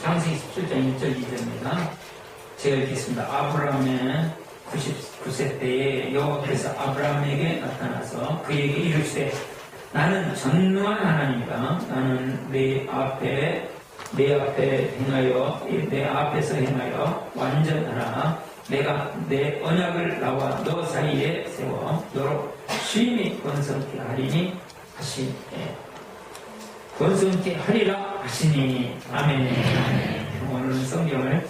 창세기 17장 1절 2절입니다. 제가 읽겠습니다. 아브라함의 99세 때에 여호와께서 아브라함에게 나타나서 그에게 이르시되 나는 전능한 하나님이다. 나는 내 앞에서 행하여 완전하라. 내가 내 언약을 나와 너 사이에 세워 너로 심히 번성케 하리니 하시니 번성케 하리라 하시니 아멘. 오늘 성경을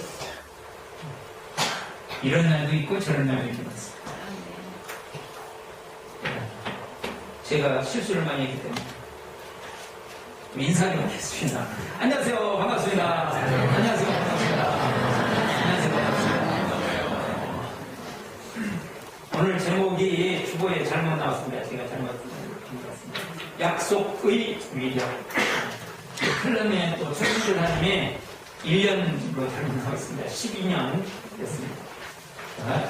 이런 날도 있고 저런 날도 있습니다. 제가 실수를 많이 했기 때문에 인사를 하겠습니다. 안녕하세요. 반갑습니다. 안녕하세요. 반갑습니다. 안녕하세요. 반갑습니다. 오늘 제목이 주보에 잘못 나왔습니다. 제가 잘못 나왔습니다. 약속의 위력. 플럼에 또 철수를 하님의 1년으로 잘못 나왔습니다. 12년 됐습니다.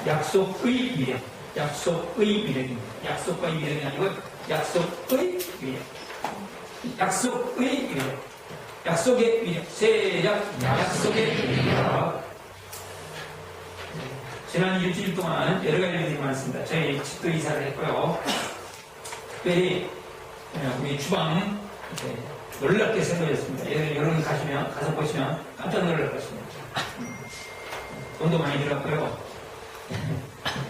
약속의 위력. 약속의 위력입니다. 약속과의 위력이 아니고 약속의 위력. 약속의 위력. 약속의 위력. 세약 약속의 위력. 지난 일주일 동안 여러 가지 일들이 많습니다. 저희 집도 이사를 했고요. 특별히 우리 주방 놀랍게 새로워졌습니다. 여러분 가서 보시면 깜짝 놀랄 것입니다. 돈도 많이 들었고요.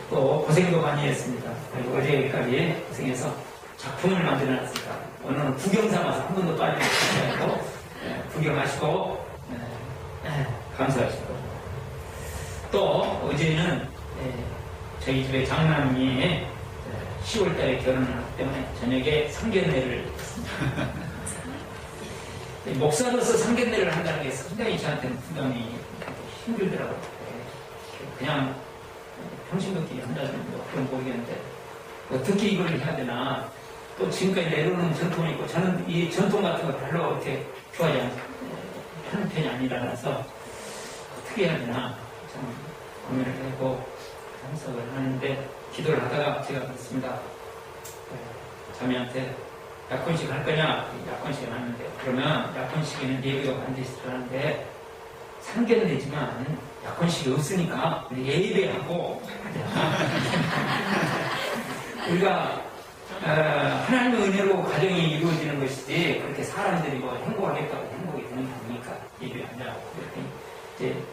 또 고생도 많이 했습니다. 그리고 어제까지 고생해서 작품을 만들어놨습니다. 오늘은 구경 삼아서 한 번도 빠지지 않고 구경하시고 감사하시고 또 어제는 저희 집에 장남이 10월달에 결혼을 하기 때문에 저녁에 상견례를 했습니다. 목사로서 상견례를 한다는 게 상당히 저한테는 부담이 힘들더라고요. 그냥 평신도끼리 한다는 그런 모르겠는데 어떻게 이걸 해야 되나. 또 지금까지 내려오는 전통이 있고 저는 이 전통 같은 거 별로 이렇게 좋아하지 하는 편이 아니라서 어떻게 해야 되나 참 고민을 하고 참석을 하는데 기도를 하다가 제가 그랬습니다. 자매한테 약혼식 할 거냐? 약혼식을 하는데 그러면 약혼식에는 예배가 반드시 들어가는데 상견례지만 약혼식이 없으니까 우리 예배하고 우리가 하나님의 은혜로 가정이 이루어지는 것이지 그렇게 사람들이 뭐 행복하겠다고 행복이 되는 게 아니니까 예배하냐고 그랬더니 이제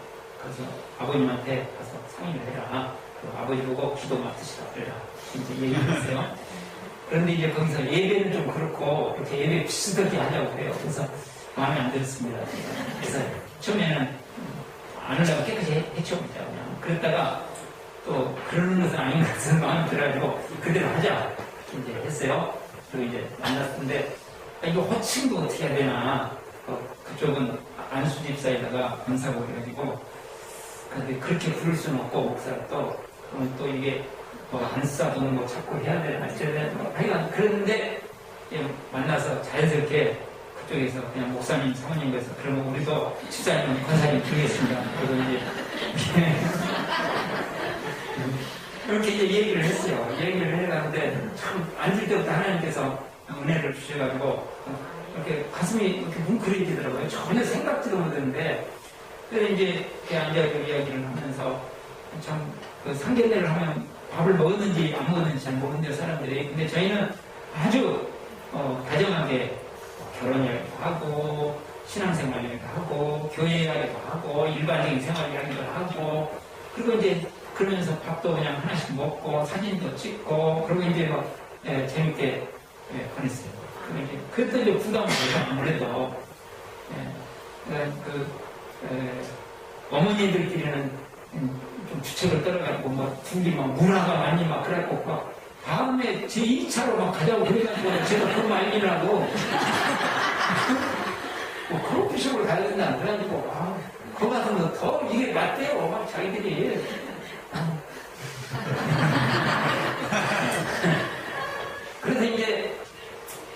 그래서 아버님한테 가서 상의를 해라. 아버지 보고 기도 맡으시라 그래라. 이제 얘기를 했어요. 그런데 이제 거기서 예배는 좀 그렇고 이렇게 예배 비슷하게 하자고 그래요. 그래서 마음에 안 들었습니다. 그래서 처음에는 안 하려고 깨끗이 해치웁니다. 그냥 그랬다가 또 그러는 것은 아닌 것 같아서 마음에 들어가지고 그대로 하자 이제 했어요. 그리고 이제 만났는데 이거 호칭도 어떻게 해야 되나. 그쪽은 안수 집사에다가 권사고 해가지고 근데 그렇게 부를 수는 없고 목사가 그러면 또 이게 안싸도는 뭐 자꾸 해야 되나 저래야 되나 하여간 그랬는데 만나서 자연스럽게 그쪽에서 그냥 목사님 사모님 그래서 그러면 우리도 집사님 권사님 드리겠습니다. 그리고 이제 이렇게 이제 얘기를 했어요. 얘기를 해가는데 참 앉을 때부터 하나님께서 은혜를 주셔가지고 이렇게 가슴이 이렇게 뭉클해지더라고요. 전혀 생각지도 못했는데 그래서 이제 이렇게 앉아서 이야기를 하면서 참 그 상견례를 하면 밥을 먹었는지 안 먹었는지 잘 모르는데 사람들이. 근데 저희는 아주 다정하게 결혼을 하고 신앙생활을 하고 교회 이야기도 하고 일반적인 생활 이야기도 하고 그리고 이제 그러면서 밥도 그냥 하나씩 먹고 사진도 찍고 그리고 이제 막 재밌게 보냈어요. 그래도 이제 부담이 되죠. 아무래도 어머니들끼리는 좀 주책을 떨어가지고 막 둘이 막 문화가 많이 막 그래갖고 막 다음에 제 2차로 막 가자고 그래가지고 제가 그런 말이라고 뭐 크로피숍을 가야 된다 그래가지고 거기 가서 더 이게 맞대요. 막 자기들이 그래서 이제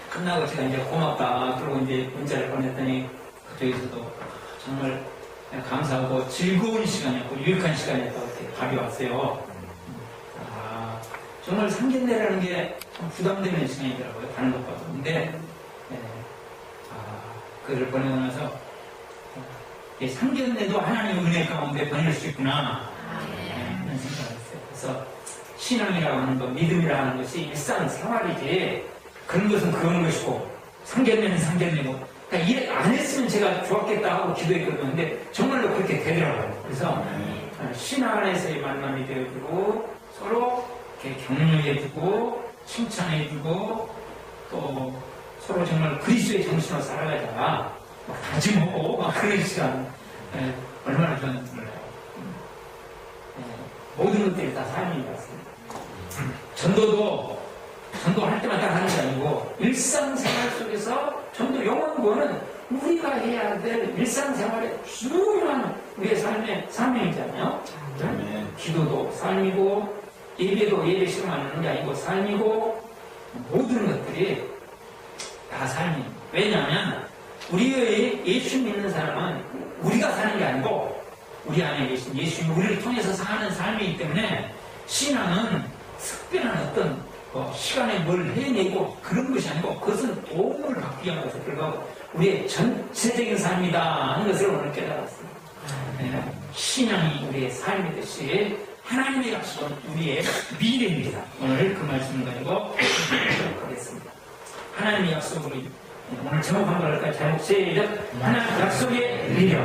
끝나고 제가 이제 고맙다 그러고 이제 문자를 보냈더니 그쪽에서도 정말 감사하고 즐거운 시간이었고 유익한 시간이었다고 이렇게 답이 왔어요. 정말 상견례라는 게 참 부담되는 시간이더라고요. 다른 것보다. 근데 그걸 보내고 나서 상견례도 하나님의 은혜 가운데 보낼 수 있구나. 그런 생각을 했어요. 그래서 신앙이라고 하는 것, 믿음이라고 하는 것이 일상생활이지 그런 것은 그런 것이고 상견례는 상견례고 그러니까 일 안 했으면 제가 좋았겠다 하고 기도했거든요. 근데 정말로 그렇게 되더라고요. 그래서 신앙 안에서의 만남이 되어주고 서로 이렇게 격려해주고 칭찬해주고 또 서로 정말 그리스도의 정신으로 살아가자 막 다짐하고 막 그런 시간 얼마나 좋았는지 몰라요. 모든 것들이 다 삶인 것 같습니다. 전도할 때만 딱 하는 게 아니고 일상생활 속에서 전도 영원구원은 우리가 해야 될 일상생활의 중요한 우리의 삶의 사명이잖아요. 기도도 삶이고 예배도 예배 실험하는 게 아니고 삶이고 모든 것들이 다 삶입니다. 왜냐하면 우리의 예수 믿는 사람은 우리가 사는 게 아니고 우리 안에 계신 예수님이 우리를 통해서 사는 삶이기 때문에 신앙은 특별한 어떤 시간에 뭘 해내고 그런 것이 아니고 그것은 도움을 받기 위한 것에 불구하고 우리의 전체적인 삶이다 하는 것을 오늘 깨달았습니다. 신앙이 우리의 삶이듯이 하나님의 약속은 우리의 미래입니다. 오늘 그 말씀을 가지고 하도록 하겠습니다. 하나님의 약속을 오늘 제목한 걸까요? 잘못 시작. 하나님의 약속의 미래.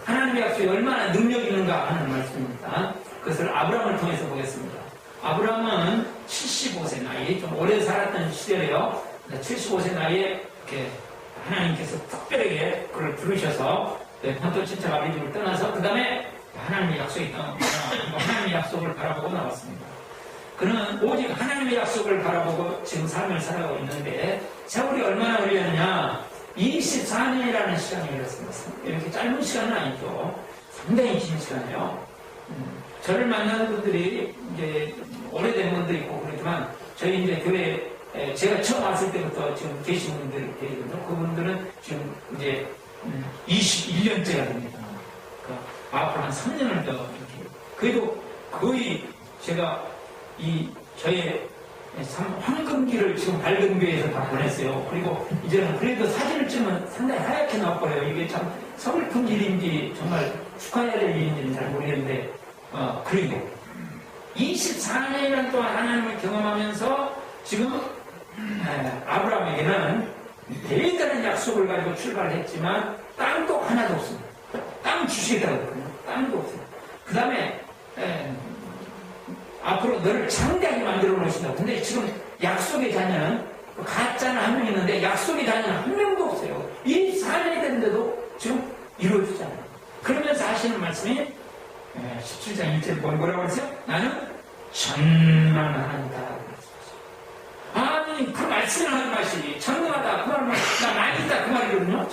하나님의 약속이 얼마나 능력이 있는가 하는 말씀입니다. 그것을 아브라함을 통해서 보겠습니다. 아브라함은 75세 나이에 좀 오래 살았던 시절에요. 75세 나이에 이렇게 하나님께서 특별하게 그를 부르셔서 본토 친척 아비집을 떠나서 그 다음에 하나님의 약속이 있다고 하나님의 약속을 바라보고 나왔습니다. 그는 오직 하나님의 약속을 바라보고 지금 삶을 살아가고 있는데 세월이 얼마나 걸렸느냐 24년이라는 시간이 걸렸습니다. 이렇게 짧은 시간은 아니죠. 상당히 긴 시간이에요. 저를 만나는 분들이 이제 오래된 분도 있고 그렇지만 저희 이제 교회 제가 처음 왔을 때부터 지금 계신 분들이 계시거든요. 그분들은 지금 이제 21년째가 됩니다. 앞으로 한 3년을 더 이렇게 그래도 거의 제가 저의 황금기를 지금 밝은 교회에서 다 보냈어요. 그리고 이제는 그래도 사진을 찍으면 상당히 하얗게 나와버려요. 이게 참 서글픈 일인지 정말 축하해야 될 일인지는 잘 모르겠는데 그리고 24년이란 동안 하나님을 경험하면서 지금 아브라함에게는 대단한 약속을 가지고 출발했지만 땅도 하나도 없습니다. 땅 주시겠다고 했거든요. 땅도 없습니다. 그 다음에 앞으로 너를 장대하게 만들어 놓으신다고. 근데 지금 약속의 자녀는 가짜는 한 명 있는데 약속의 자녀는 한 명도 없어요. 24년이 됐는데도 지금 이루어지잖아요. 그러면서 하시는 말씀이 17장 1절 뭐라고 그랬어요? 나는 전망한다. 아니 그 말씀을 하는 맛이 전능하다 그 말은 나 많이 있다 그 말이거든요.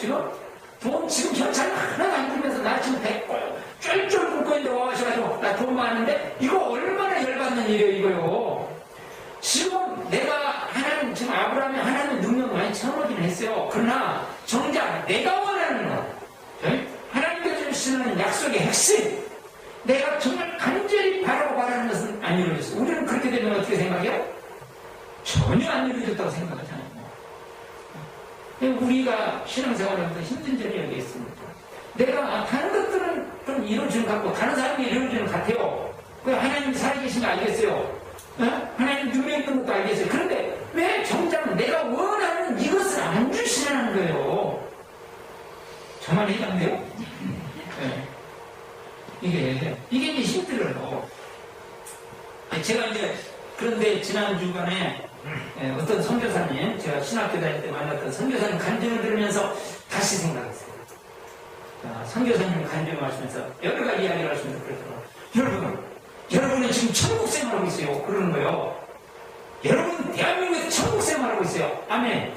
지금 현찰 하나도 안 주면서 나 지금 쫄쫄 굶고 있는데 와셔가지고 나 돈 많은데 이거 얼마나 열받는 일이에요 이거요. 지금 내가 지금 아브라함이 하나님 능력 많이 체험하긴 했어요. 그러나 정작 내가 원하는 것 하나님께서 주시는 약속의 핵심 내가 정말 간절히 바라는 것은 안 이루어졌어요. 우리는 그렇게 되면 어떻게 생각해요? 전혀 안 이루어졌다고 생각하잖아요. 우리가 신앙생활하면서 힘든 점이 여기 있습니다. 내가 다른 것들은 좀 이루어지는 것 같고 다른 사람이 이루어지는 것 같아요. 하나님이 살아계신 거 알겠어요. 하나님 능력 있는 것도 알겠어요. 그런데 왜 정작 내가 원하는 이것을 안 주시라는 거예요. 저만 해당돼요? 이게 이제 힘들어요. 제가 이제 그런데 지난 주간에 어떤 선교사님, 제가 신학교 다닐 때 만났던 선교사님 간증을 들으면서 다시 생각했어요. 선교사님 간증을 하시면서 여러 가지 이야기를 하시면서 그러더라고요. 여러분은 지금 천국 생활하고 있어요. 그러는 거예요. 여러분 대한민국에서 천국 생활하고 있어요. 아멘.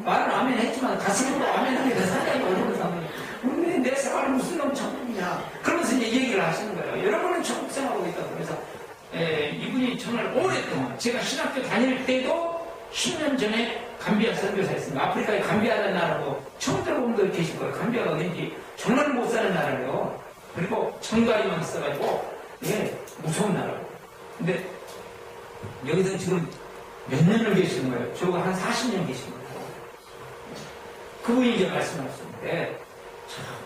말은 아멘 했지만 가슴으로 아멘 하게 돼서 상당히 어려운 상황이에요. 근데 내 생활은 무슨 놈 천국이냐. 그러면서 이제 얘기를 하시는 거예요. 여러분은 천국 생활하고 있다고. 그래서 이분이 정말 오랫동안 제가 신학교 다닐 때도 10년 전에 감비아 선교사였습니다. 아프리카의 감비아라는 나라고 처음 들어본 분들 계실 거예요. 감비아가 어딘지 정말 못 사는 나라예요. 그리고 정갈이만 있어가지고 이게 무서운 나라고. 근데 여기서 지금 몇 년을 계시는 거예요? 저거 한 40년 계신 거예요. 그분이 이제 말씀하셨는데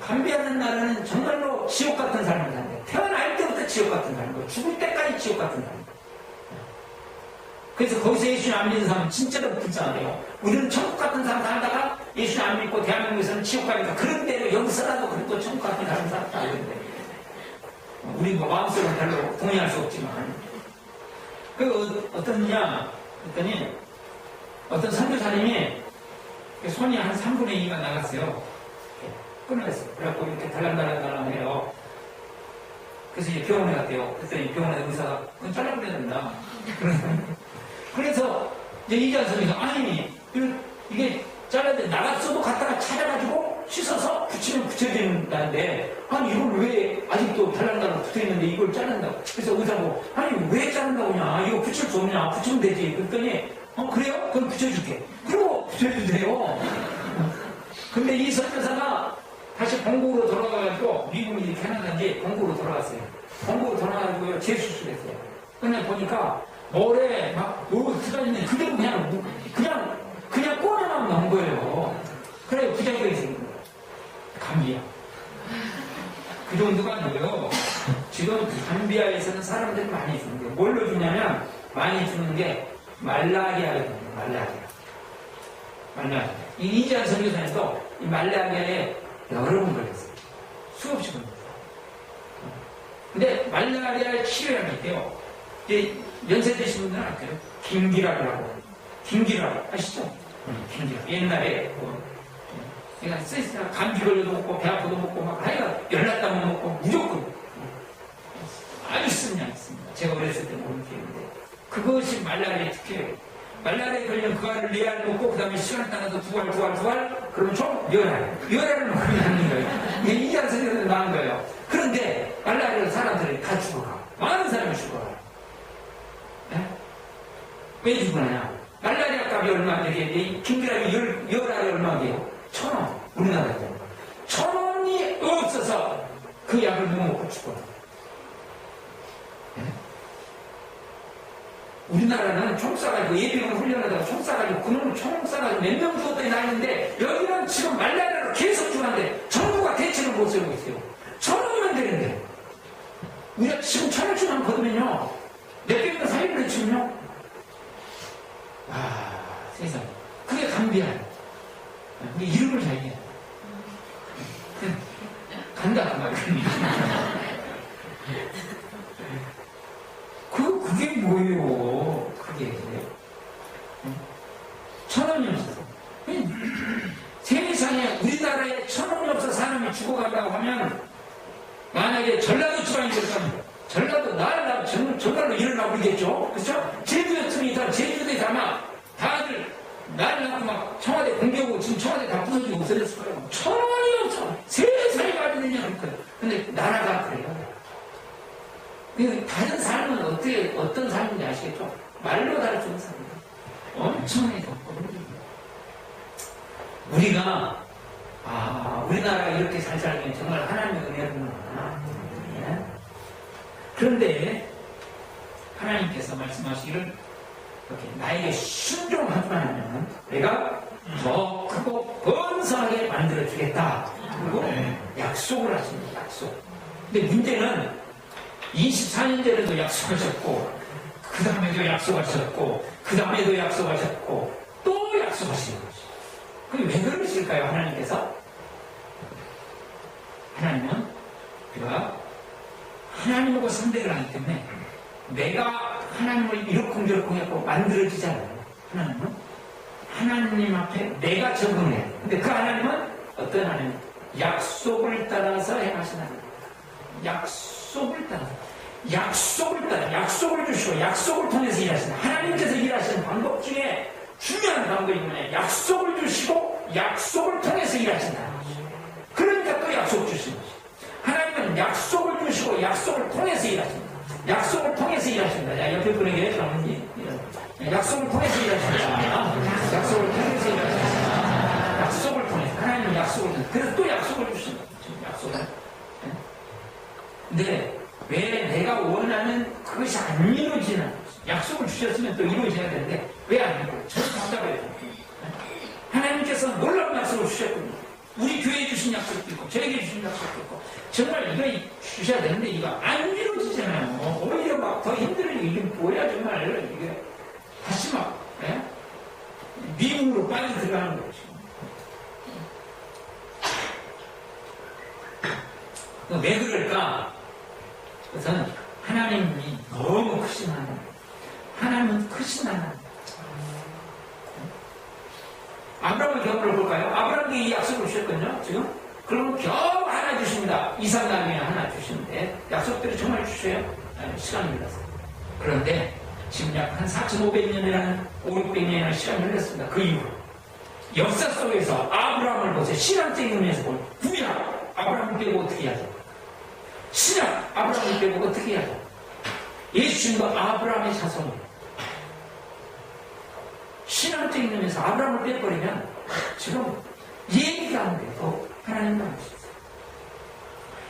감비하는 나라는 정말로 지옥 같은 삶을 산대. 태어날 때부터 지옥 같은 삶이고 죽을 때까지 지옥 같은 삶. 그래서 거기서 예수님 안 믿는 사람은 진짜로 불쌍하대요. 우리는 천국 같은 삶 살다가 예수님 안 믿고 대한민국에서는 지옥 가니까 그런 대로 여기서라도 그래도 천국 같은 삶 살았다 이런데 우리 뭐 마음속으로 별로 동의할 수 없지만 어떠냐 했더니 어떤 선교사님이 손이 한 3분의 2가 나갔어요. 끊어졌어요. 그래갖고 이렇게 달랑달랑달랑 해요. 그래서 이제 병원에 갔대요. 그랬더니 병원에 의사가 그건 잘라버려야 된다. 그래서 이제 이자선이가 아니 이게 잘라야 돼. 나갔어도 갖다가 찾아가지고 씻어서 붙이면 붙여진다는데 아니 이걸 왜 아직도 달랑달랑 붙어있는데 이걸 자른다고. 그래서 의사가 아니 왜 자른다고 하냐. 이거 붙일 수 없냐. 붙이면 되지. 그랬더니 그래요? 그럼 붙여줄게. 그리고 붙여주세요. 근데 이 선교사가 다시 본국으로 돌아가가지고 미국이 캐나다인지 본국으로 돌아갔어요. 본국으로 돌아가가지고 재수술했어요. 그냥 보니까 머리에 막 부자있는 그대로 그냥 꼬내만 나온 거예요. 그래 부자기가 생긴 거예요. 감비야. 그 정도가 아니고요. 지금 감비아에서는 사람들이 많이 주는 게 뭘로 주냐면 많이 주는 게 말라리아거든요. 말라리아. 이 이지한 선교사님도 이 말라리아에 여러 번 걸렸어요. 수없이 걸렸어요. 근데 말라리아 치료약이 있대요. 연세 드신 분들은 알까요? 김기라고. 김기라 아시죠? 김기라. 옛날에 그러니까 감기 걸려도 먹고 배 아파도 먹고 막 하여간 열났다면 먹고 무조건 아주 쓴 약 있습니다. 제가 어렸을 때 먹은 기억인데 그것이 말라리아의 특효예요. 말라리아에 걸리면 그 알을 4알 먹고 그 다음에 시간을 따라서 2알 그러면 총 10알을 먹고 하는 거예요. 이게 이지한 선생님들 나은 거예요. 그런데 말라리아로 사람들이 다 죽어가. 많은 사람이 죽어가. 네? 왜 죽어나냐? 말라리아 값이 얼마 되게 김기라이 10알이 얼마게요? 1,000원. 우리나라에서 1,000원이 없어서 그 약을 못 먹고 죽어. 네? 우리나라는 총 쏴가지고 예비군 훈련하다가 총 쏴가지고 그놈을 총 쏴가지고 몇 명 죽었더니 나는데 여기는 지금 말라리아로 계속 죽었는데 정부가 대책을 못 세우고 있어요. 1,000원이면 되는데 우리가 지금 1,000원씩만 거두면요 몇백명 살리는 치면요 세상에 그게 감비야. 우리 이름을 잘 해야 간다 그 말이야. 그게 뭐예요? 그게 1,000원이 없어서 세상에 우리나라에 1,000원이 없어서 사람이 죽어간다고 하면 만약에 전라도 지방이었다면 전라도 일어나고 그러겠죠? 그렇죠? 제주였으면 제주도에 아마 다들 나를 낳고 막 청와대 공개하고 지금 청와대 다 부서지고 없어졌을 거예요. 1,000원이 없어. 세상에 말이느냐 할 거예요. 근데 나라가 그래요. 다른 삶은 어떤 삶인지 아시겠죠? 말로 다를 수 있는 삶이에요. 엄청나게 덥거든요. 우리가 우리나라가 이렇게 잘 살면 정말 하나님의 은혜구나. 네. 그런데 하나님께서 말씀하시기를 이렇게 나에게 순종하기만 하면 내가 더 크고 번성하게 만들어주겠다. 그리고 약속을 하십니다. 약속. 근데 문제는 24년 전에도 약속하셨고 그 다음에도 약속하셨고 그 다음에도 약속하셨고 또 약속하시는 거죠. 그럼 왜 그러실까요? 하나님께서? 하나님은 우리가 하나님하고 상대를 하기 때문에 내가 하나님을 이렇쿵저렇쿵 했고 만들어지잖아요. 하나님은 하나님 앞에 내가 적응을 해요. 근데 그 하나님은 어떤 하나님? 약속을 따라서 행하시는 하나님. 약속을 따라 약속을 주시고 약속을 통해서 일하시는 하나님께서 일하시는 방법 중에 중요한 방법이 뭐냐? 약속을 주시고 약속을 통해서 일하신다. 그러니까 또 약속 주시는 거죠. 하나님은 약속을 주시고 약속을 통해서 일하신다. 약속을 통해서 일하신다. 야, 옆에 분에게 약속을 통해서 일하신다. 약속을 통해서 일하신다. 약속을 통해서 하나님은 약속을 통해서 그래서 또 약속을 주신다. 약속을. 근데 왜 내가 원하는 그것이 안 이루어지는 약속을 주셨으면 또 이루어져야 되는데 왜 안 이루어져요? 저는 답답해요. 하나님께서 놀라운 약속을 주셨군요. 우리 교회에 주신 약속도 있고 저에게 주신 약속도 있고 정말 이거 주셔야 되는데 이거 안 이루어지잖아요. 오히려 막 더 힘들어요. 이게 뭐야 정말 이게 다시 막 미움으로 빠져 들어가는 거죠. 왜 그럴까? 그것은 하나님이 너무 크신 하나님. 하나님은 크신 하나님. 아브라함의 경우를 볼까요? 아브라함에게 이 약속을 주셨거든요, 지금. 그러면 겨우 하나 주십니다. 이삭 나중에 하나 주시는데, 약속들이 정말 주셔요. 시간이 흘러서. 그런데, 지금 약 한 4,500년이라는, 5,600년이라는 시간이 흘렀습니다. 그 이후. 역사 속에서 아브라함을 보세요. 신앙적인 의미에서 보면, 구약, 아브라함을 빼고 어떻게 하죠? 신약, 아브라함을 빼고 어떻게 하죠? 예수님도 아브라함의 자손이에요. 신앙적인 의미에서 아브라함을 빼버리면 지금 얘기가 안 돼도 하나님만 할 수 있어요.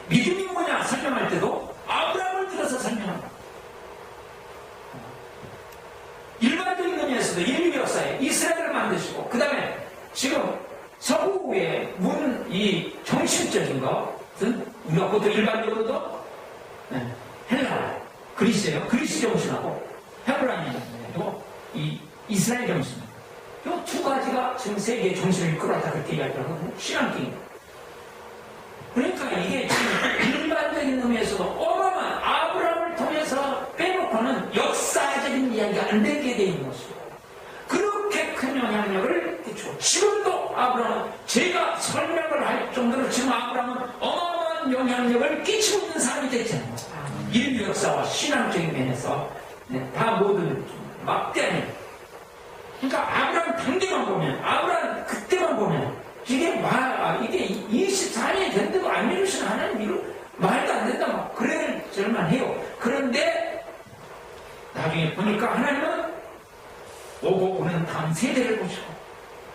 믿음이 뭐냐 설명할 때도 아브라함을 들어서 설명한다. 일반적인 의미에서도 인류 역사에 이스라엘을 만드시고 그 다음에 지금 서구의 이 정신적인 것은 우리가 보통 일반적으로도 헬라, 그리스예요. 그리스 정신하고 헤브라이고 이 이스라엘 정신. 이 두 가지가 지금 세계의 정신을 이끌어다 그렇게 이야기하거든요. 신앙적인. 그러니까 이게 지금 일반적인 의미에서도 어마어마한 아브라함을 통해서 빼놓고는 역사적인 이야기가 안 되게 돼 있는 것이고 그렇게 큰 영향력을 끼치고 지금도 아브라함은 제가 설명을 할 정도로 지금 아브라함은 어마어마한 영향력을 끼치고 있는 사람이 됐잖아요. 인류 역사와 신앙적인 면에서 다 모든 막대한. 그러니까 아브라함 당대만 보면, 아브라함 그때만 보면, 이게 24년이 된다고 안 이루시는 하나님 이거 말도 안 된다 막 그럴 줄만 해요. 그런데 나중에 보니까 하나님은 오고 오는 다음 세대를 보시고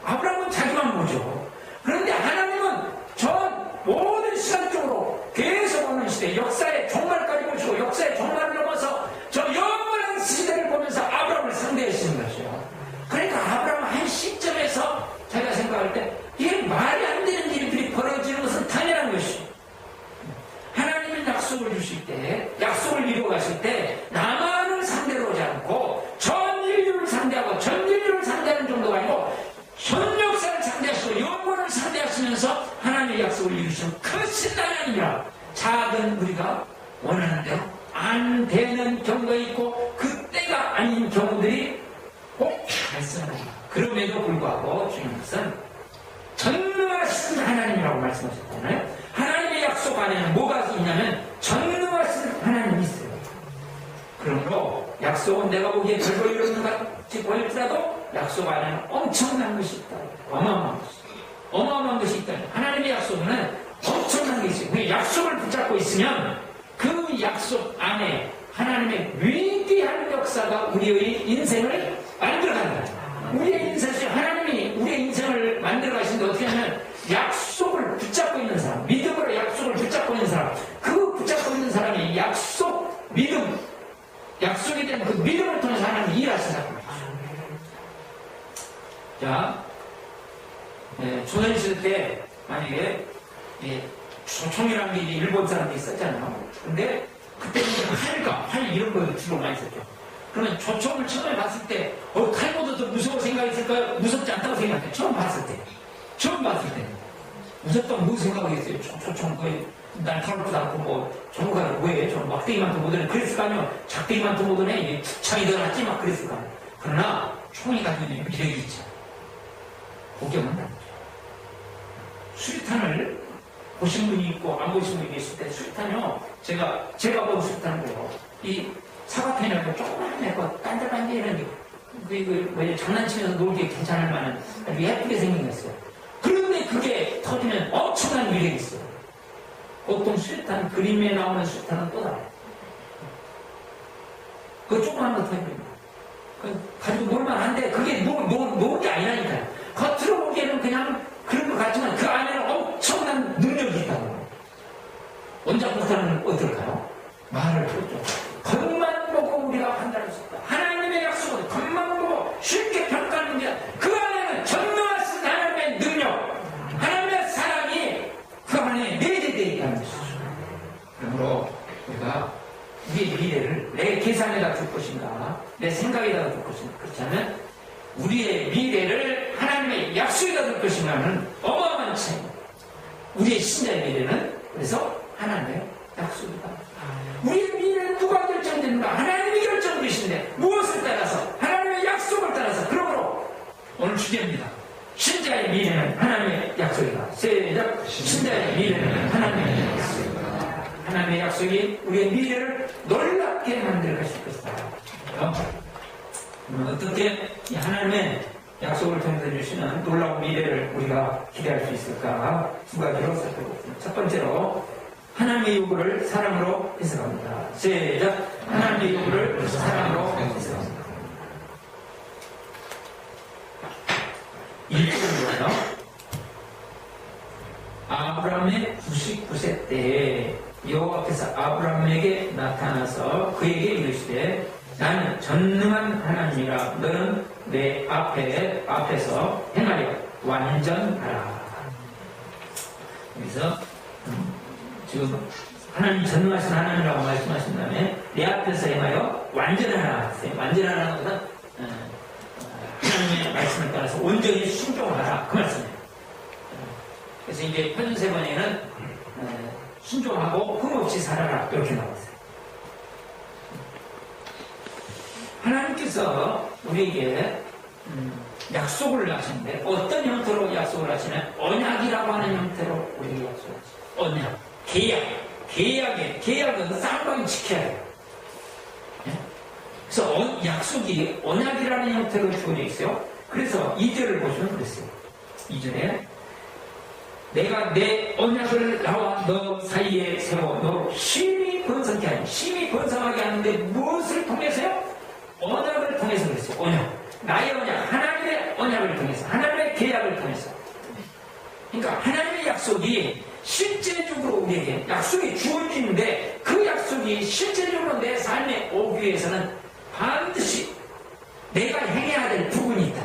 아브라함은 자기만 보죠. 그런데 하나님은 전 모든 시간적으로 계속 오는 시대, 역사의 종말까지 보시고 역사의 종말을 넘어서 저 영원한 시대를 보면서 아브라함을 상대하시는 것이요. 그러니까 아브라함 한 시점에서 자기가 생각할 때 이게 말이 안 되는 일들이 벌어지는 것은 당연한 것이죠. 하나님은 약속을 주실 때, 약속을 이루어 가실 때 나만을 상대로 하지 않고 전 인류를 상대하고 전 인류를 상대하는 정도가 아니고 전 역사를 상대하시고 영원을 상대하시면서 하나님의 약속을 이루시는 크신 하나님이라. 작은 우리가 원하는 대로 안 되는 경우가 있고 그때가 아닌 경우들이 꼭 발생합니다. 그럼에도 불구하고 중요한 것은 전능하신 하나님이라고 말씀하셨잖아요. 하나님의 약속 안에는 뭐가 있냐면 전능하신 하나님이 있어요. 그러므로 약속은 내가 보기에 별거 이루는 것 같이 보일지라도 약속 안에는 엄청난 것이 있다. 어마어마한 것이 있다. 어마어마한 것이 있다. 하나님의 약속은 엄청난 것이 있어요. 약속을 붙잡고 있으면 그 약속 안에 하나님의 위대한 역사가 우리의 인생을 만들어간다. 우리의 인생을 하나님이 우리의 인생을 만들어가시는데 어떻게 하면 약속을 붙잡고 있는 사람, 믿음으로 약속을 붙잡고 있는 사람, 그 붙잡고 있는 사람이 약속, 믿음, 약속에 대한 그 믿음을 통해서 하나님이 일하신다고 말이죠. 자, 조선시대 때 만약에 조총이라는 게 일본 사람들이 있었잖아요. 근데 그때는 활 이런 거 주로 많이 썼죠. 그러면 조총을 처음에 봤을 때 칼보다 더 무서워 생각했을까요? 무섭지 않다고 생각해요. 처음 봤을 때 무섭다고 무슨 생각하겠어요? 조총 거의 날카롭지도 않고 뭐 전문가가 뭐해? 저 막대기만도 못 오네. 그랬을 거 아니에요. 작대기만도 못 오네. 창이 더 낫지 막 그랬을 거 아니에요. 그러나 총이 가지고 있는 미력이 있죠. 복경은 다르죠. 수류탄을 보신 분이 있고 안 보신 분이 있을 때 수류탄이요. 제가 본 수류탄은요. 이 사과펜이라고 조그만 애고 반들반들이는 장난치면서 놀기에 괜찮을 만한 아주 예쁘게 생긴 게 있어요. 그런데 그게 터지면 엄청난 위력이 있어요. 보통 수류탄, 그림에 나오는 수류탄은 또 달라요. 그거 조그만 거 터집니다. 가지고 놀만한데 그게 노는 게 아니라니까요. 겉으로 보기에는 그냥 그런 것 같지만 그 안에는 엄청난 능력이 있다고. 원작 못하는 어떨까요? 말을 들었죠. 겉만 보고 우리가 판단할 수 없다. 하나님의 약속은 겉만 보고 쉽게 평가하는 게 그 안에는 전능하신 하나님의 능력, 하나님의 사랑, 주장에다 둘 것인가, 내 생각에다 둘 것인가. 그렇지 않으면 우리의 미래를 하나님의 약속에다 둘 것인가는 어마어마한 차이입니다. 우리의 신자의 미래는 그래서 하나님의 약속이다. 우리의 미래는 누가 결정됩니까? 하나님이 결정되신데 무엇을 따라서? 하나님의 약속을 따라서. 그러므로 오늘 주제입니다. 신자의 미래는 하나님의 약속이다. 시작. 신자의 미래는 하나님의 약속이다. 하나님의 약속이 우리의 미래를 놀랍게 만들어 가실 것이다. 어떻게 하나님의 약속을 통해서 주시는 놀라운 미래를 우리가 기대할 수 있을까? 두 가지로 살펴보겠습니다. 첫 번째로 하나님의 요구를 사랑으로 해석합니다. 시작. 하나님의 요구를 사랑으로 해석합니다. 1절은요. 아브라함의 99세 때에 여호와께서 아브라함에게 나타나서 그에게 이르시되 나는 전능한 하나님이라 너는 내 앞에서 행하여 완전하라. 여기서 지금 하나님 전능하신 하나님이라고 말씀하신 다음에 내 앞에서 행하여 완전하라. 완전하라는 것은 하나님의 말씀을 따라서 온전히 순종하라. 그 말씀이에요. 그래서 이제 편세번에는 순종하고 흠없이 살아라. 이렇게 나왔어요. 하나님께서 우리에게 약속을 하시는데 어떤 형태로 약속을 하시냐면 언약이라고 하는 형태로 우리에게 약속을 하시죠. 언약, 계약은 쌍방이 지켜야 해요. 그래서 약속이 언약이라는 형태로 주어져 있어요. 그래서 2절을 보시면 그랬어요. 2절에 내가 내 언약을 나와 너 사이에 세워 너 심히 번성케 하니 심히 번성하게 하는데 무엇을 통해서요? 언약을 통해서 그랬어요. 언약. 나의 언약, 하나님의 언약을 통해서, 하나님의 계약을 통해서. 그러니까 하나님의 약속이 실제적으로 우리에게 약속이 주어지는데 그 약속이 실제적으로 내 삶에 오기 위해서는 반드시 내가 행해야 될 부분이 있다.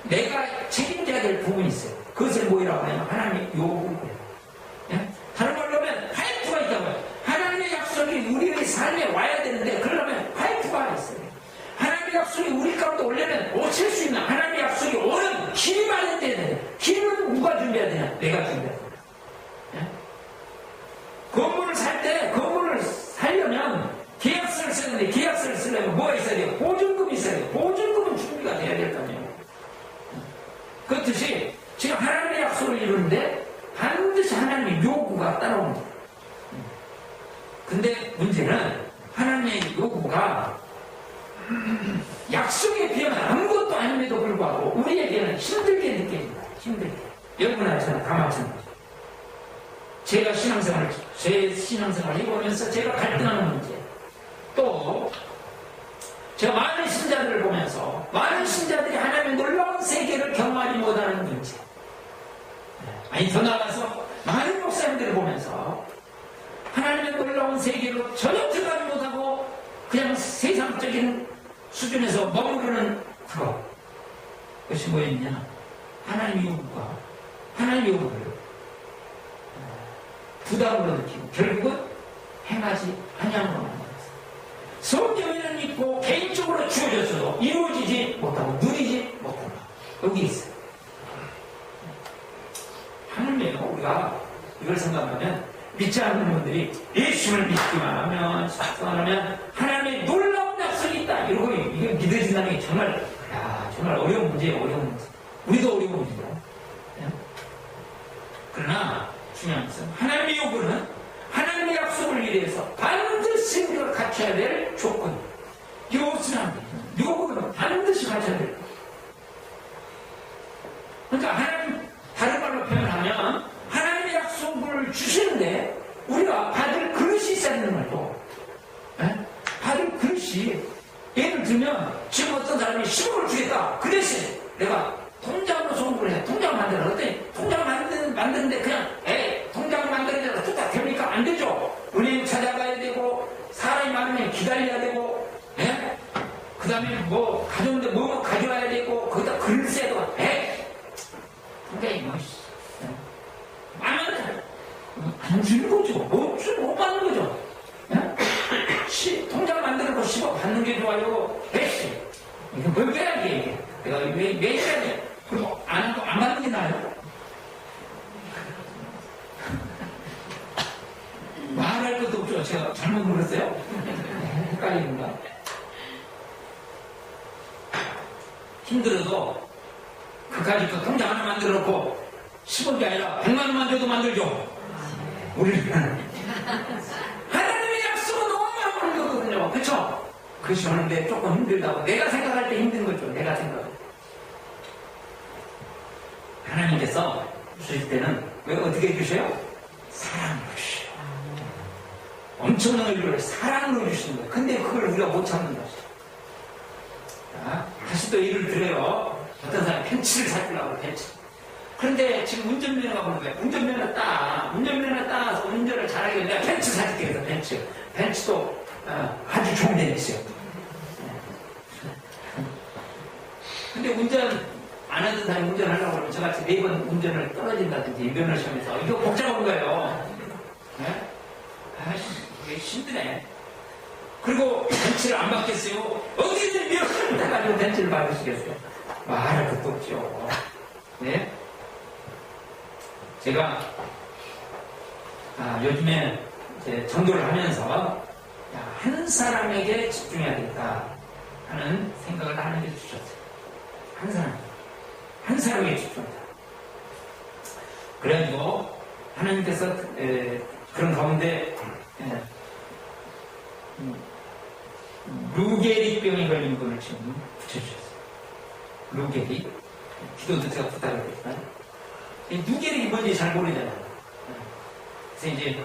내가 책임져야 될 부분이 있어요. 그것을 뭐라고 하냐면 하나님의 요구예요. 다른 말로 하면 파이프가 있다고요. 하나님의 약속이 우리의 삶에 와야 되는데 그러려면 파이프가 있어요. 하나님의 약속이 우리 가운데 오려면 오칠 수 있는 하나님의 약속이 오는 길이 마련돼야 돼요. 길은 누가 준비해야 되냐? 내가 준비해야 돼요. 건물을 살 때 건물을 살려면 계약서를 쓰는데 계약서를 쓰려면 뭐가 있어야 돼요? 보증금이 있어야 돼요. 보증금은 준비가 돼야 될 거 아니에요. 그렇듯이 지금 하나님의 약속을 이루는데 반드시 하나님의 요구가 따라옵니다. 근데 문제는 하나님의 요구가 약속에 비하면 아무것도 아님에도 불구하고 우리에게는 힘들게 느껴집니다. 힘들게. 여러분이나 저는 다 마찬가지죠. 제가 제 신앙생활을 해보면서 제가 갈등하는 문제, 또 제가 많은 신자들을 보면서 많은 신자들이 하나님의 놀라운 세계를 경험하지 못하는 문제, 아니 더 나아가서 많은 목사님들을 보면서 하나님의 놀라운 세계로 전혀 들어가지 못하고 그냥 세상적인 수준에서 머무르는 그것이 뭐였냐? 하나님의 요구를 부담으로 느끼고 결국은 행하지 아니함으로 만들었어요. 성경에는 있고 개인적으로 주어졌어도 이루어지지 못하고 누리지 못한다. 여기 있어요. 하나님이요. 우리가 이걸 생각하면 믿지 않는 분들이 예수를 믿기만 하면 사랑하면 하나님의 놀라운 약속이 있다. 이러고 이게 믿어진다는 게 정말 어려운 문제예요. 어려운 문제. 우리도 어려운 문제죠. 그러나 중요한 것은 하나님의 요구는 하나님의 약속을 위해서 반드시 우리가 갖춰야 될 조건. 이것은 안 돼요. 요구는 반드시 갖춰야 될 것. 그러니까 다른 말로 표현하면 하나님의 약속을 주시는데 우리가 받을 그릇이 있어야 되는 말도. 받을 그릇이 예를 들면 지금 어떤 사람이 10억을 주겠다. 그 대신 내가 통장으로 송금을 해. 통장을 만들어. 그랬더니 통장을 만드는데 그냥 통장을 만드는데 뚝딱 됩니까? 안 되죠. 은행 찾아가야 되고 사람이 많으면 기다려야 되고 그 다음에 뭐 가져오는데 뭐 가져와야 되고 거기다 글 써야 되고 통장이 많으면 안 주는 거죠. 못 받는 거죠. 통장 만들어서 10억 받는 게 좋아요. 됐지. 이게 뭘 빼야 돼, 이게. 내가 왜 해야 돼? 그리고 안 받는 게 나아요? 말할 것도 없죠. 제가 잘못 물었어요? 헷갈리는가? 힘들어도 그까짓 거 통장 하나 만들어 놓고 10억이 아니라 100만 원만 줘도 만들죠. 우리는 하나님의 약속은 너무 많은 거거든요. 그렇죠? 그것이 오는데 조금 힘들다고 내가 생각할 때 힘든 거죠. 내가 생각할 때. 하나님께서 주실 때는 왜 어떻게 해주세요? 사랑으로 주셔요. 엄청난 의료를 사랑으로 주시는 거예요. 근데 그걸 우리가 못 참는 것이죠. 자, 다시 또 예를 들어요. 어떤 사람이 벤츠를 사주려고 벤츠. 그런데 지금 운전면허가 보는 거예요. 운전면허 따서 운전을 잘하게 내가 벤츠 사줄게. 그래서 벤츠도 아주 좋은 데 있어요. 근데 운전 안 하던 사람이 운전하려고 그러면 저같이 4번 운전을 떨어진다든지 면허 시험에서 이거 복잡한 거예요. 네? 아이씨, 이게 힘드네. 그리고 벤츠를 안 받겠어요? 어디든 면허를 따가지고 벤츠를 받으시겠어요? 말할 것도 없죠. 네? 제가 요즘에 이제 전도를 하면서 한 사람에게 집중해야 되겠다 하는 생각을 하나님께서 주셨어요. 한 사람에게 집중하자. 그래가지고 하나님께서 그런 가운데 루게릭병에 걸린 분을 지금 붙여주셨어요. 루게릭. 기도도 제가 부탁을 했지만 루게릭이 뭔지 잘 모르잖아요. 그래서 이제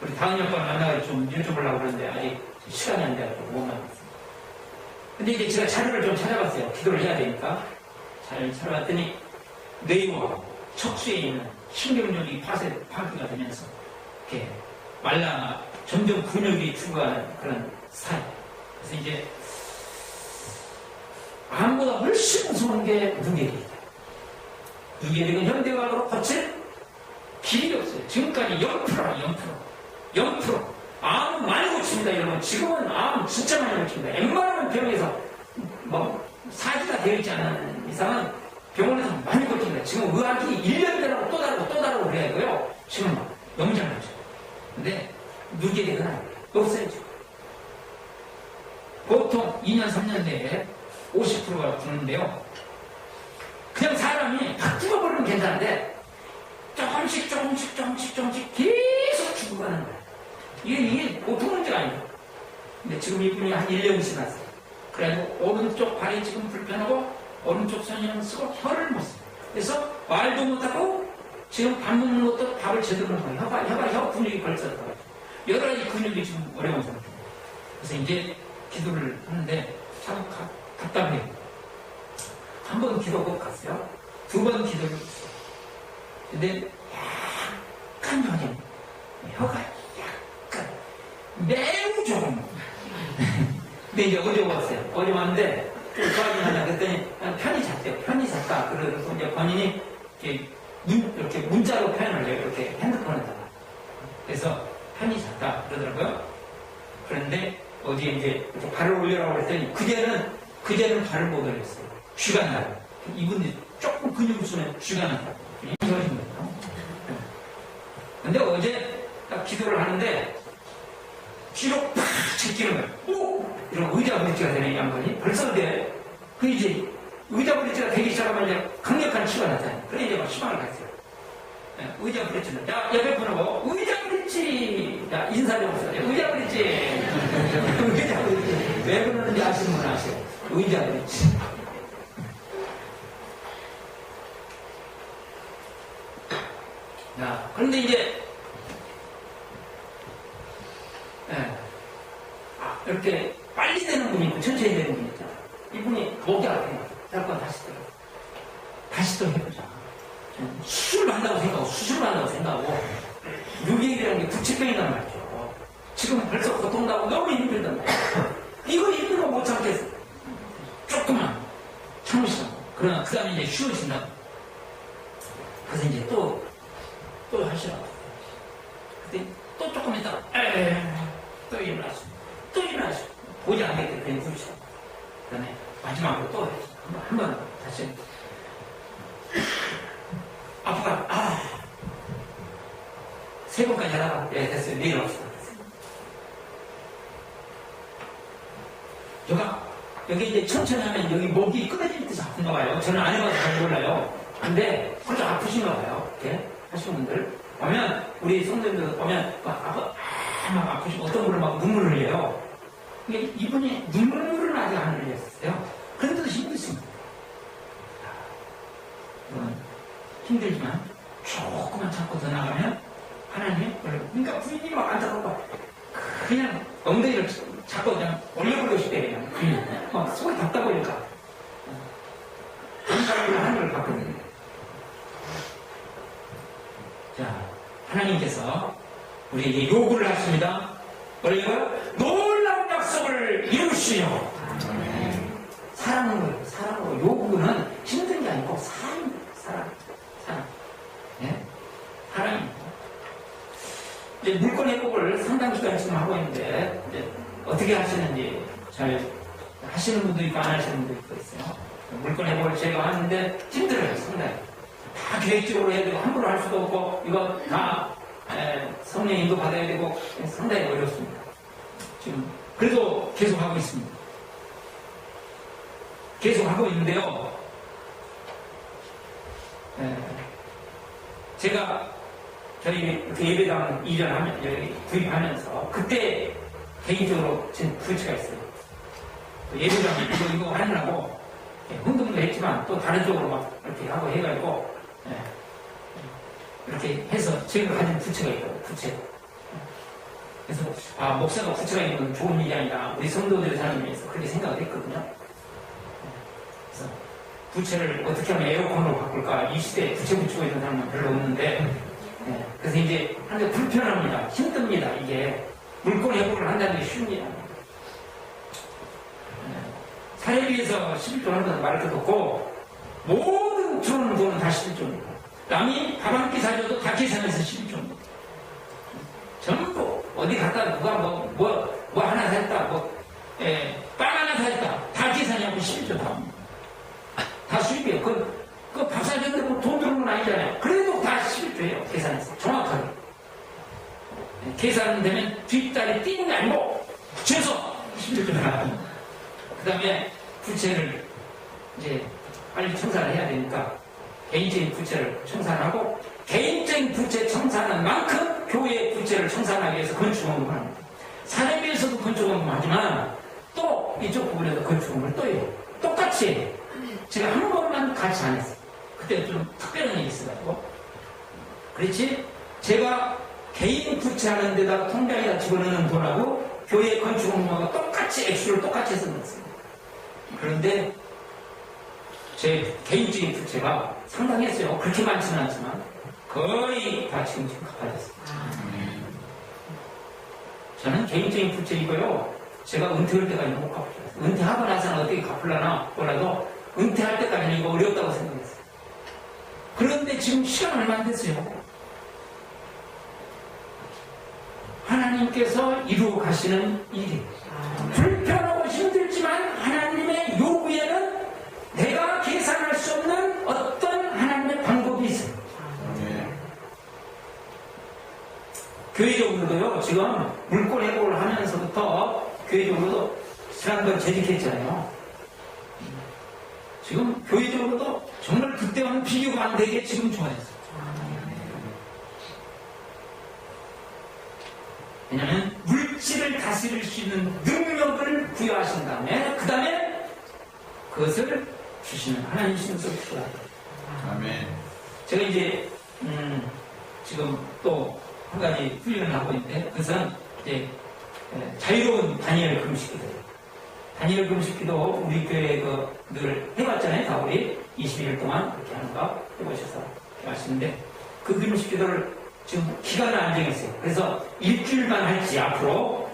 우리 다은 오빠를 만나서 좀 여쭤보려고 그러는데 아직 시간이 안 돼가지고 못 만났어요. 근데 이제 제가 자료를 좀 찾아봤어요. 기도를 해야 되니까. 자료를 찾아봤더니 뇌와 척수에 있는 신경력이 파괴가 되면서 이렇게 점점 근육이 죽어가는 그런 스타일. 그래서 이제 암보다 훨씬 무서운 게 누계릭이다. 누계릭은 현대과학으로 거칠 길이 없어요. 지금까지 0%. 암 많이 고칩니다, 여러분. 지금은 암 진짜 많이 고칩니다. 웬만하면 병에서 사기가 되어 있지 않은 이상은 병원에서 많이 고칩니다. 지금 의학이 1년 되라고 또 다르고 그래야 되고요. 지금 너무 잘 고쳐요. 근데 누계릭은 없어요, 지금. 보통 2년, 3년 내에 50%가 죽는데요. 그냥 사람이 다 죽어버리면 괜찮은데 조금씩 계속 죽어가는 거예요. 이게 보통 문제가 아니에요. 근데 지금 이분이 한 1년 지났어요. 그래가지고 오른쪽 발이 지금 불편하고 오른쪽 손이랑 쓰고 혀를 못 써요. 그래서 말도 못하고 지금 밥 먹는 것도 밥을 제대로 못해요. 혀 근육이 걸쳐서 여러 가지 근육이 지금 어려운 상태예요. 그래서 이제 기도를 하는데 참 답답해요. 한 번 기도 꼭 갔어요. 2번 기도를 했어요. 근데 약간 혀가 약간 매우 조금. 근데 이제 어제 왔어요. 어제 왔는데 좀 좋아지긴 하냐 그랬더니 편히 잤대요. 편히 잤다. 그래서 이제 본인이 이렇게 문자로 표현을 해요. 이렇게 핸드폰에다가. 그래서 편히 잤다 그러더라고요. 그런데 어제 이제 이렇게 발을 올리라고 그랬더니 그제는 발을 못 올렸어요. 쥐가 나요. 이분이 조금 근육을 쓰면 쥐가 나요. 이러신 거예요. 근데 어제 딱 기도를 하는데 뒤로 팍 제끼는 거예요. 오! 이런 의자 브릿지가 되네, 이 양반이. 벌써 근데 그 이제 의자 브릿지가 되기 시작하면 이제 강력한 치가 나타나요. 그래 이제 막 희망을 갔어요. 의자 브릿지는 야, 옆에 분하고 의자 브릿지! 야, 인사 좀 하세요. 의자 브릿지! 의자 브릿지. 왜 그러는지 아시는 분 아세요? 의자 브릿지. 야, 그런데 이제 이렇게 빨리 되는 분이 있고 천천히 되는 분이 있잖아. 이분이 목이 아파요. 잠깐 다시 또 해보자. 수술을 한다고 생각하고 유기이라는 게 부치병이란 말이죠. 지금 벌써 고통나고 너무 힘들단 말이에요. 이거 힘든 거 못 참겠어. 조금만 참으시라고. 그러나 그 다음에 이제 쉬워진다고. 그래서 이제 또 하시라고. 근데 또 조금 있다가 또 아빠가, 세 번까지 하다가, 예, 됐어요. 내일 합시다. 여기 이제 천천히 하면 여기 목이 끊어질 듯이 아픈가 봐요. 저는 안 해봐서 잘 몰라요. 근데 그렇게 아프신가 봐요. 이렇게 하시는 분들. 보면, 우리 성도님들 보면, 막 아프시고 어떤 분은 막 눈물을 흘려요. 근데 이분이 눈물은 아직 안 흘렸어요. 그런데도 힘드십니다. 힘들지만 조금만 참고 더 나가면 하나님이 그러니까 부인이 막 앉아서 그냥 엉덩이를 잡고 그냥 올려버리고 싶대 그냥 막 속이 답답하니까 감사함으로 하늘을 받거든요. 자, 하나님께서 우리에게 요구를 하십니다. 뭐래요? 놀라운 약속을 이루시오. 사랑으로, 사랑으로. 요구는 힘든 게 아니고 사랑입니다. 사랑. 예? 사랑입니다. 이제 물건 회복을 상당 기간 지금 하고 있는데, 이제 어떻게 하시는지 잘 하시는 분도 있고 안 하시는 분도 있어요. 물건 회복을 제가 하는데 힘들어요, 상당히. 다 계획적으로 해야 되고, 함부로 할 수도 없고, 이거 다 성령 인도 받아야 되고, 상당히 어렵습니다. 지금, 그래도 계속 하고 있습니다. 계속 하고 있는데요. 제가 저희 예배당 구입하면서 그때 개인적으로 제 부채가 있어요. 예배당 이거 하느라고 운동도 했지만 또 다른 쪽으로 막 이렇게 하고 해가지고 이렇게 해서 제가 가진 부채가 있어요. 부채. 그래서 목사가 부채가 있는 건 좋은 일이 아니라 우리 성도들의 삶을 위해서 그렇게 생각을 했거든요. 그래서 부채를 어떻게 하면 에어컨으로 바꿀까? 이 시대에 부채 붙이고 있는 사람은 별로 없는데 그래서 이제 한데 불편합니다. 힘듭니다. 이게 물건 회복을 한다는 게 쉬운 일이 아닙니다. 사례비에서 11조 하는 것은 말할 것도 없고 모든 들어오는 돈은 다 11조입니다. 남이 밥 한 끼 사줘도 다 계산해서 11조입니다. 전부 어디 갔다 누가 뭐 하나 샀다 빵 하나 샀다 다 계산하고 11조 다 합니다. 다 수입이에요. 그 밥 사줬는데 돈 들어오는 건 아니잖아요. 그래도 다 11조예요. 계산해서 정확하게. 계산되면 뒷다리 띄는 게 아니고 붙여서 11조 나갑니다. 그 다음에 부채를 이제 빨리 청산을 해야 되니까 개인적인 부채를 청산하고 개인적인 부채 청산하는 만큼 교회의 부채를 청산하기 위해서 건축원금을 합니다. 사례비에서도 건축원금 하지만 또 이쪽 부분에서 건축원금을 또 해요. 똑같이 해요. 제가 한 번만 같이 안 했어요. 그때 좀 특별한 일이 있어가지고. 그렇지? 제가 개인 부채하는 데다가 통장에다 집어넣는 돈하고 교회 건축원금하고 똑같이 액수를 똑같이 해서 넣었어요. 그런데 제 개인적인 부채가 상당했어요. 그렇게 많지는 않지만 거의 다 지금 갚아졌습니다. 저는 개인적인 부채이고요. 제가 은퇴할 때까지 못 갚았어요. 은퇴하고 나서는 어떻게 갚으려나 몰라도 은퇴할 때까지는 이거 어렵다고 생각했어요. 그런데 지금 시간 얼마 안 됐어요. 하나님께서 이루어 가시는 일이 불편하고 힘들지만 하나님의 요구에는 내가 계산할 수 없는 어떤 하나님의 방법이 있어요. 교회적으로도요, 지금 물권 회복을 하면서부터 교회적으로도 지난번 재직했잖아요. 지금 교회적으로도 정말 그때와는 비교가 안 되게 지금 좋아졌어요. 왜냐하면 물질을 다스릴 수 있는 능력을 부여하신 다음에 그 다음에 그것을 주시는 하나님 신성을 필요하다. 아멘. 제가 이제 지금 또 한 가지 훈련을 하고 있는데 그것은 이제 자유로운 다니엘 금식기도예요. 다니엘 금식기도 우리 교회 늘 해봤잖아요. 다 우리 21일 동안 그렇게 하는 거 해보셔서 해봤는데 그 금식기도를 지금 기간을 안 정했어요. 그래서 일주일만 할지 앞으로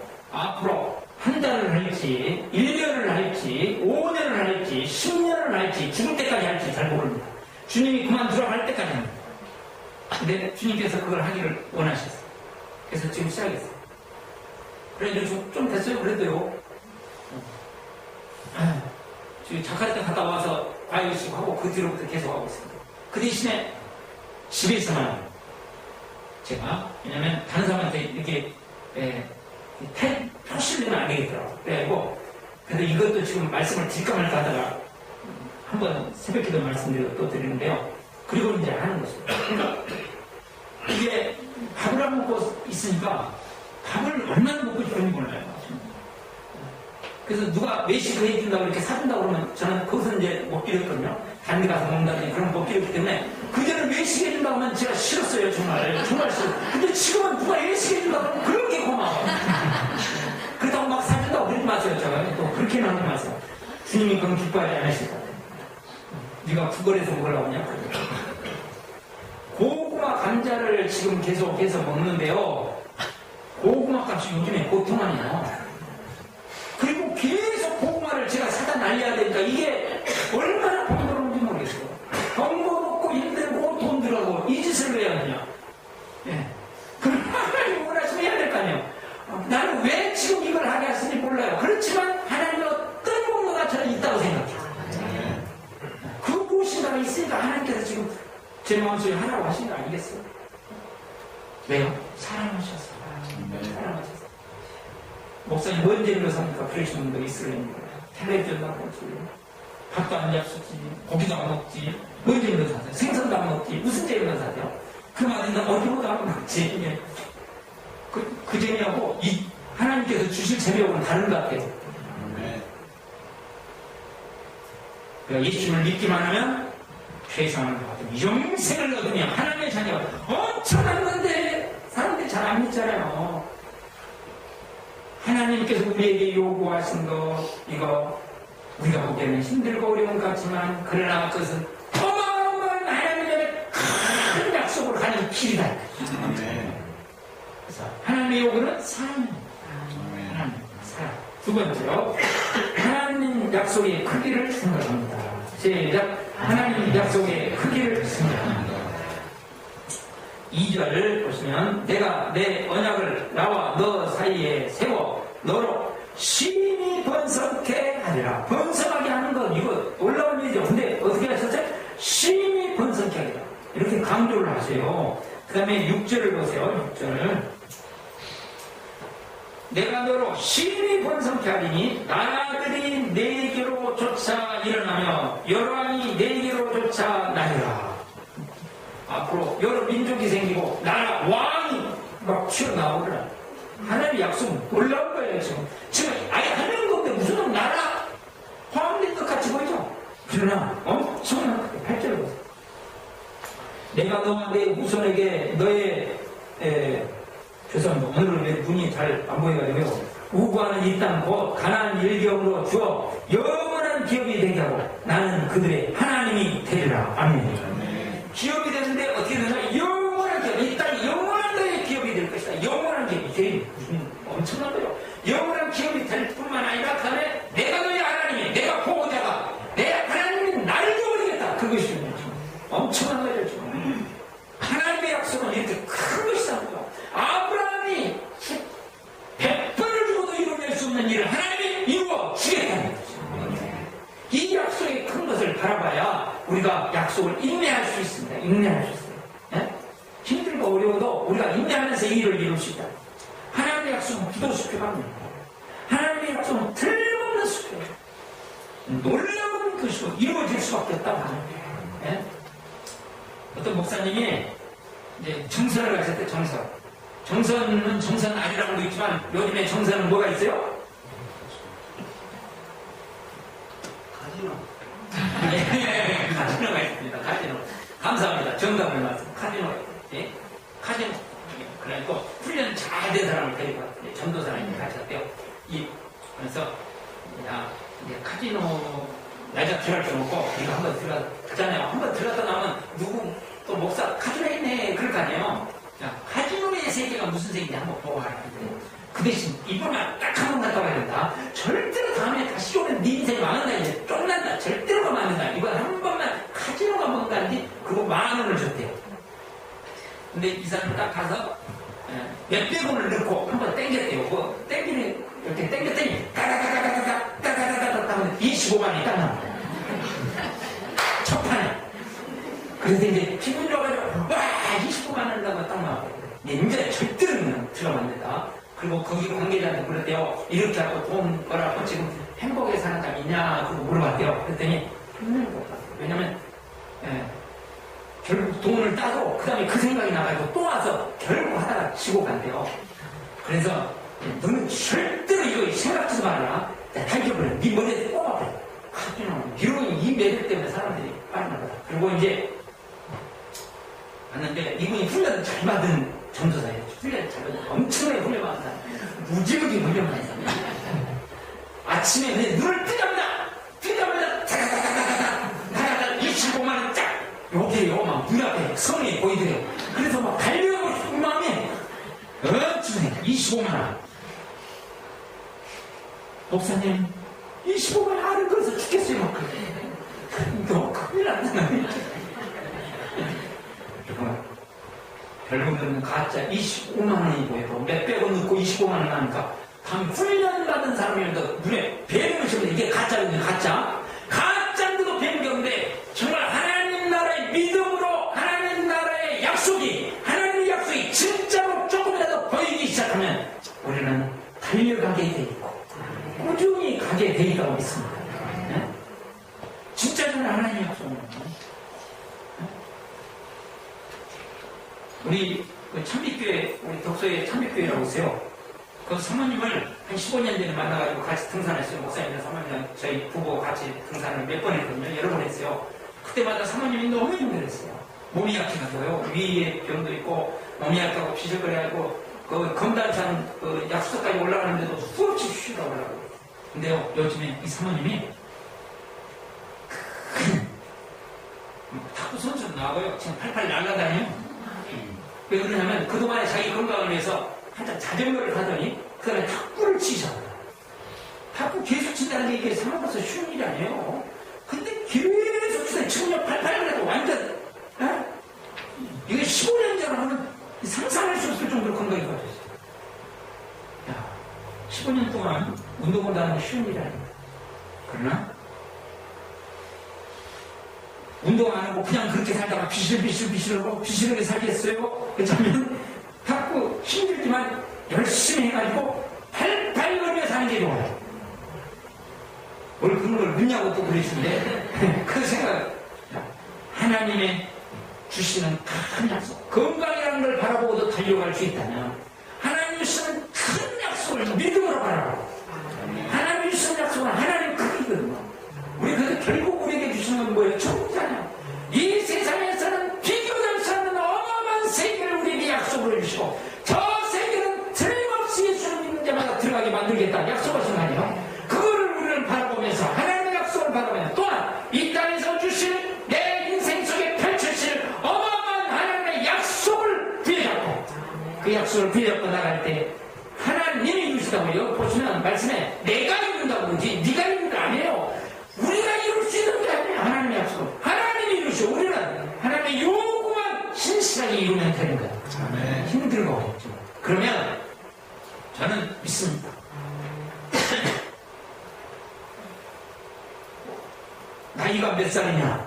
한 달을 할지 1년을 할지 5년을 할지 10년을 할지 죽을 때까지 할지 잘 모릅니다. 주님이 그만두라고 할 때까지 합니다. 근데 주님께서 그걸 하기를 원하셨어요. 그래서 지금 시작했어요. 그래도 좀 됐어요. 그래도요. 지금 자카르타 갔다 와서 과외식 하고 그 뒤로부터 계속 하고 있습니다. 그 대신에 집에서만 제가, 왜냐면 다른 사람한테 이렇게 표시되면 안 되겠더라고요. 그래가지고 근데 이것도 지금 말씀을 드릴까 말까 하다가 한번 새벽기도 말씀드리고 또 드리는데요. 그리고 이제 하는 것입니다. 그러니까 이게 밥을 안 먹고 있으니까 밥을 얼마나 먹고 싶은지 몰라요. 그래서 누가 외식을 해준다고 이렇게 사준다고 그러면 저는 거기서 이제 먹기로 했거든요. 다른 데 가서 먹는다든지 그런 거 먹기로 했기 때문에 그전에 외식해준다고 하면 제가 싫었어요. 정말 싫어. 근데 지금은 누가 외식해준다고 하면 그런 게 고마워. 그렇다고 막 사준다고 그러지 마세요. 제가 또 그렇게는 하지 마세요. 주님이 그런 기뻐하지 않으실 것 같아요. 네가 구걸해서 먹으려고 하냐? 고구마 감자를 지금 계속해서 먹는데요. 고구마 값이 요즘에 보통 아니에요. 그리고 계속 고구마를 제가 사다 날려야 되니까 이게 얼마나 번거로운지 모르겠어요. 번거롭고 힘들고 돈 들어가고 이 짓을 왜 하느냐. 예. 그럼 하나님 원하시면 해야 될 거 아니에요. 나는 왜 지금 이걸 하게 했을지 몰라요. 그렇지만 하나님은 어떤 공로가 저는 있다고 생각해요. 그 무엇인가가 있으니까 하나님께서 지금 제 마음속에 하라고 하신 거 아니겠어요? 왜요? 사랑하셨어요. 사랑하셨어요. 목사님 뭔 재미로 삽니까? 그러시는 분도 있으려니까 텔레비전도 안 보지, 밥도 안 잡수지, 고기도 안 먹지, 뭔 재미로 사세요? 생선도 안 먹지, 무슨 재미로 사세요? 그 말인데 어디로도 안 먹지. 그 재미하고 이 하나님께서 주실 재미하고는 다른 것 같아요. 그러니까 예수님을 믿기만 하면 최상을 받으면 영생을 얻으면 하나님의 자녀가 엄청난 건데 사람들이 잘 안 믿잖아요. 하나님께서 우리에게 요구하신 거 이거 우리가 보기에는 힘들고 어려운 것 같지만 그러나 그것은 어마어마한 하나님의 큰 약속을 가는 길이다. 그래서 하나님의 요구는 사랑입니다. 하나님 사랑. 두 번째로 하나님 약속의 크기를 생각합니다. 시작. 하나님 약속의 크기를 생각합니다. 2절 보시면 내가 내 언약을 나와 너 사이에 세워 너로 심히 번성케 하리라. 번성하게 하는 건 이거 올라온 일이죠. 근데 어떻게 하셨어요? 심히 번성케 하리라. 이렇게 강조를 하세요. 그 다음에 6절을 보세요. 6절을 내가 너로 심히 번성케 하리니 나라들이 내게로 쫓아 일어나며 여러 왕이 내게로 쫓아 나리라. 앞으로 여러 민족이 생기고 나라 왕이 막 튀어나오더라. 하나님의 약속은 놀라운 거예요. 지금 아예 하는 건데 무슨 나라 화합된 것 같이 보이죠? 그러나 엄청난 8절 보세요. 내가 너와 내 후손에게 너의 죄송합니다. 오늘은 왜 눈이 잘 안 보여가지고요. 우구하는 이 땅 곧 가나안 일경으로 주어 영원한 기업이 되게 하고 나는 그들의 하나님이 되리라. 아멘. 기업이 되는데 어떻게 되나? 영원한 기업. 이 땅이 영원한 너의 기업이 될 것이다. 영원한 기업이. 이게 무슨 엄청난 거예요. 영원한 기업이 될 뿐만 아니라 그 다음에 내가 너의 하나님이, 내가 보호자가, 내 하나님이 나를 도우리겠다. 그것이 엄청난 거예요. 지금. 하나님의 약속은 이렇게 큰 것이다. 아브라함이 100번을 죽어도 이루어낼 수 없는 일을 하나님이 이루어 주겠다는 거죠. 이 약속의 큰 것을 바라봐야 우리가 약속을 인내할 수 있습니다. 인내할 수 있어요. 네? 힘들고 어려워도 우리가 인내하면서 이 일을 이룰 수 있다. 하나님의 약속은 기도 수표합니다. 하나님의 약속은 틀림없는 수표예요. 놀라운 것이고 이루어질 수밖에 없다고. 네? 어떤 목사님이 이제 정선을 가셨대. 정선은 정선 아니라고도 있지만 요즘에 정선은 뭐가 있어요? 카지노가 있습니다. 카지노. 감사합니다. 정답을 맞습니다. 카지노가 있어요. 카지노. 그래가지고 훈련 잘 된 사람을 데리고 왔어요. 전도사님이 가셨대요. 그래서 이제 카지노 날짜 들어갈 줄 먹고 이거 한번 들어가잖아요. 한번 들어갔다 나면 누구 또 목사 카지노에 있네 그럴 거 아니에요. 자, 카지노의 세계가 무슨 세계인지 한번 보고 가라. 그 대신 이번만 딱 한 번 갔다 와야 된다. 절대로 다음에 다시 오면 네 인생이 망한다. 이제 쫓는다. 절대로 가면 안 된다. 이번 한 번만 카지노 가면 가는데 그거 10,000원을 줬대요. 근데 이 사람이 딱 가서 몇백 원을 넣고 한 번 땡겼대요. 그 땡기는 이렇게 땡겼더니 따다다다다다다다다다 하면 25만이 딱 나와요. 첫 판에. 그래서 이제 기분 좋아가지고 와 25만 원 나가 딱 나와. 이제 절대로 들어가면 안 된다. 그리고 거기 관계자한테 그랬대요. 이렇게 하고 돈 벌어갖고 지금 행복하게 사는 사람 있냐? 그거 물어봤대요. 그랬더니 없는 것 같아요. 왜냐면 결국 돈을 따서 그 다음에 그 생각이 나가지고 또 와서 결국 하다가 지고 간대요. 그래서 너는 절대로 이거 생각지도 말아라. 달겨버려. 네 머리에 뽑아버려. 이런 이 매력 때문에 사람들이 빠르나 보다. 그리고 이제 왔는데 이분이 훈련 잘 받은 전도사예요. 훈련 잘 받은 엄청나게 훈련 받은 사람. 무지무지 훈련 받은 사람. 아침에 그냥 눈을 뜨자마자 다다다다다다다다다다 25만 원 쫙 여기에요. 막 눈앞에 성이 보이더래요. 그래서 막 달려가고 싶은 마음에 엄청나게 25만 원. 목사님 25만 원 아는 거에서 죽겠어요. 막 너 큰일 났다. 결국은 가짜 25만 원이 보여도 몇백 원 넣고 25만 원 나니까 단 훈련 받은 사람이라도 눈에 뵈는 것이면 이게 가짜거든요. 가짜인데도 뵈는 게 없는데 정말 하나님 나라의 믿음으로 하나님 나라의 약속이 하나님의 약속이 진짜로 조금이라도 보이기 시작하면 우리는 달려가게 돼 있고 꾸준히 가게 돼 있다고 믿습니다. 네? 진짜 정말 하나님의 약속입니다. 우리 참빛교회, 우리 덕소의 참빛교회라고 있어요. 그 사모님을 한 15년 전에 만나가지고 같이 등산했어요. 목사님이랑 사모님이랑 저희 부부 같이 등산을 몇 번 했거든요. 여러 번 했어요. 그때마다 사모님이 너무 힘들었어요. 몸이 약해가지고요. 위에 병도 있고 몸이 약하고 비실거려가지고 그 검단산 그 약수까지 올라가는데도 수없이 쉬다 올라가고. 근데요, 요즘에 이 사모님이 탁구 선수로 나와요. 지금 팔팔 날아다녀요. 왜 그러냐면 그동안에 자기 건강을 위해서 한참 자전거를 타더니 그 다음에 탁구를 치셨어요. 탁구 계속 친다는 게 이게 생각보다 쉬운 일이 아니에요. 근데 계속 치다 지금 88을 해도 완전 이게 15년 전에 하면 상상할 수 없을 정도로 건강이 좋아졌어요. 15년 동안 운동을 하는 게 쉬운 일이 아닙니다. 그러나 운동 안 하고 그냥 그렇게 살다가 비실하게 살겠어요? 그렇다면 자꾸 힘들지만 열심히 해가지고 팔팔 걸며 사는 게 좋아요. 오늘 그런 걸 묻냐고 또 그러시는데 그 생각, 하나님의 주시는 큰 약속, 건강이라는 걸 바라보고도 달려갈 수 있다면 하나님이 주시는 큰 약속을 믿음으로 바라보고 하나님이 주시는 약속은 하나님 크기거든요. 우리 그래서 결국 우리에게 주시는 건 뭐예요? 천국이잖아요. 이 세상에서는 비교될 수 없는 어마어마한 세계를 우리에게 약속을 주시고 저 세계는 틀림없이 예수를 믿는 자마다 들어가게 만들겠다 약속하신 거 아니에요? 그거를 우리는 바라보면서 하나님의 약속을 바라보면 또한 이 땅에서 주실 내 인생 속에 펼쳐질 어마어마한 하나님의 약속을 부여잡고 그 약속을 부여잡고 나갈 때 하나님이 이루시다고요. 보시면 말씀에 내가 이룬다고 그러지 네가 이룬 거 아니에요. 우리가 이룰 수 있는 게 아니에요. 하나님의 약속. 하나님이 이루시오. 우리는 하나님의 요구만 신실하게 이루면 되는 거예요. 힘들고 어렵죠. 그러면 저는 믿습니다. 나이가 몇 살이냐,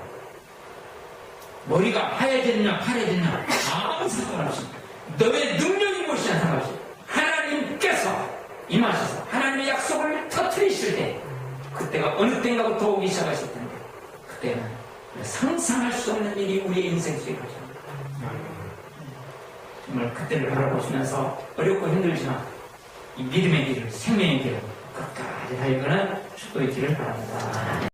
머리가 하얘졌냐 파래졌냐 아무 상관없이 너의 능력이 무엇이냐 상관없이 하나님께서 임하셔서 하나님의 약속을 터뜨리실 때 그때가 어느 때인가부터 오기 시작하실 텐데 그때는 상상할 수 없는 일이 우리의 인생 속에 발생합니다. 정말 그때를 바라보시면서 어렵고 힘들지만 이 믿음의 길을 생명의 길을 끝까지 달려가는 축복의 길을 바랍니다.